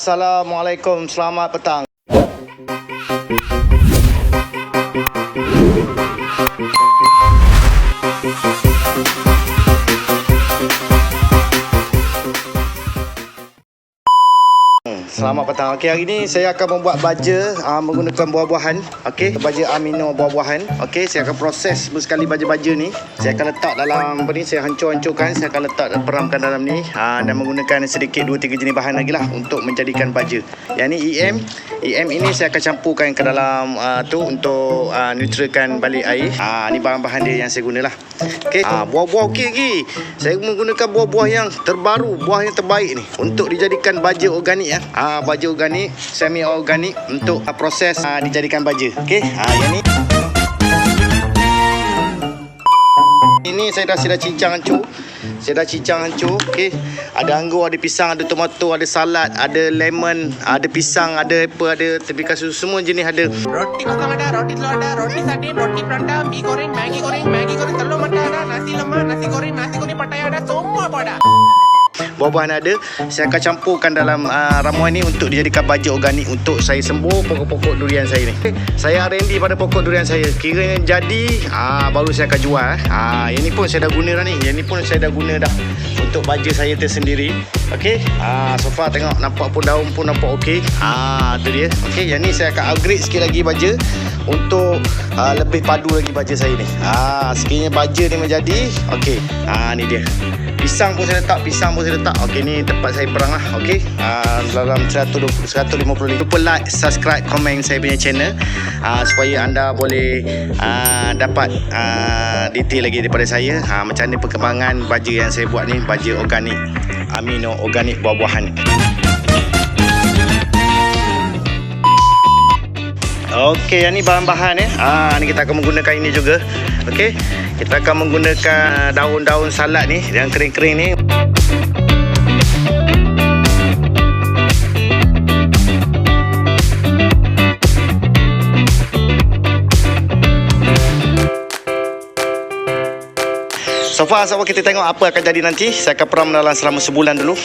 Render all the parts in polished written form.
Assalamualaikum, selamat petang. Selamat petang. Okey, hari ni saya akan membuat baja menggunakan buah-buahan. Okey, baja amino buah-buahan. Okey, saya akan proses sekali baja-baja ni. Saya akan letak dalam apa ni, saya hancur-hancurkan, saya akan letak dan peramkan dalam ni dan menggunakan sedikit 2-3 jenis bahan lagi lah untuk menjadikan baja. Yang ni EM ini saya akan campurkan ke dalam untuk neutralkan balik air. Ni bahan-bahan dia yang saya gunalah. Okey, buah-buah okey lagi. Saya menggunakan buah-buah yang terbaru, buah yang terbaik ni untuk dijadikan baja organik ya. Baja organik, semi organik untuk proses dijadikan baja. Okey, yang ni. Ini saya dah cincang hancur. Okey. Ada anggur, ada pisang, ada tomato, ada salad, ada lemon, ada pisang, ada apple, ada tepikan susu, semua jenis ada. Roti kukang ada, roti telur ada, roti sardin, roti prata, mie goreng, maggi goreng telur mata ada, nasi lemak, nasi goreng pattaya ada, semua pun ada. Buah-buahan ada, saya akan campurkan dalam ramuan ni untuk dijadikan baja organik untuk saya sembuh pokok-pokok durian saya ni. Saya R&D pada pokok durian saya. Kiranya jadi, baru saya akan jual. Yang ni pun saya dah guna dah ni. Yang ni pun saya dah guna dah untuk baja saya tersendiri. Okey, so far tengok nampak pun daun pun nampak okey. Tu dia. Okey, yang ni saya akan upgrade sikit lagi baja untuk lebih padu lagi baja saya ni. Sekiranya baja ni menjadi okey. Ni dia. Pisang pun saya letak. Okey, ni tempat saya perang lah. Okey, dalam 150. Lupa like, subscribe, komen saya punya channel supaya anda boleh dapat detail lagi daripada saya macam mana perkembangan baja yang saya buat ni, baja organik, amino organik buah-buahan. Okey, yang ni bahan-bahan ni kita akan menggunakan ini juga. Okey, kita akan menggunakan daun-daun salad ni yang kering-kering ni. So far kita tengok apa akan jadi nanti. Saya akan peram dalam selama sebulan dulu.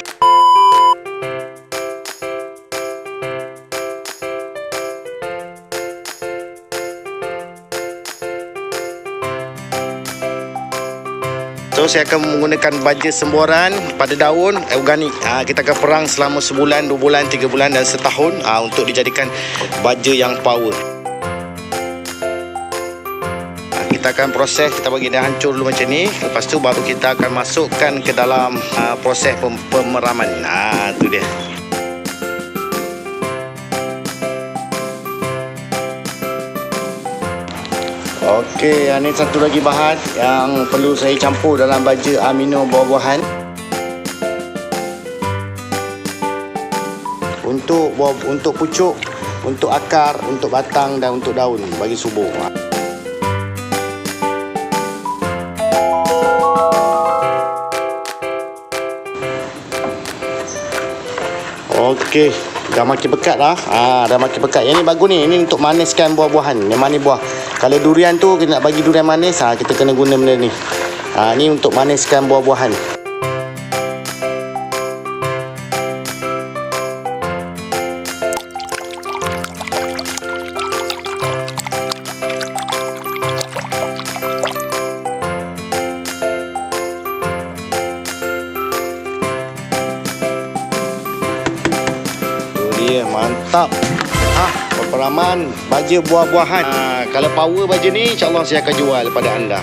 So saya akan menggunakan baja sembuaran pada daun organik. Kita akan perang selama sebulan, 2 bulan, 3 bulan dan setahun untuk dijadikan baja yang power. Kita akan proses, kita bagi dia hancur dulu macam ni. Lepas tu baru kita akan masukkan ke dalam proses pemeraman. Tu dia. Okey, ini satu lagi bahan yang perlu saya campur dalam baja amino buah-buahan. Untuk pucuk, untuk akar, untuk batang dan untuk daun bagi subur. Okey, dah makin pekat dah. Dah makin pekat. Yang ni bagus ni. Ini untuk maniskan buah-buahan. Yang manis buah. Kalau durian tu kita nak bagi durian manis, kita kena guna benda ni. Ni untuk maniskan buah-buahan. Dia mantap. Peperaman baja buah-buahan. Kalau power baja ni, insya-Allah saya akan jual kepada anda.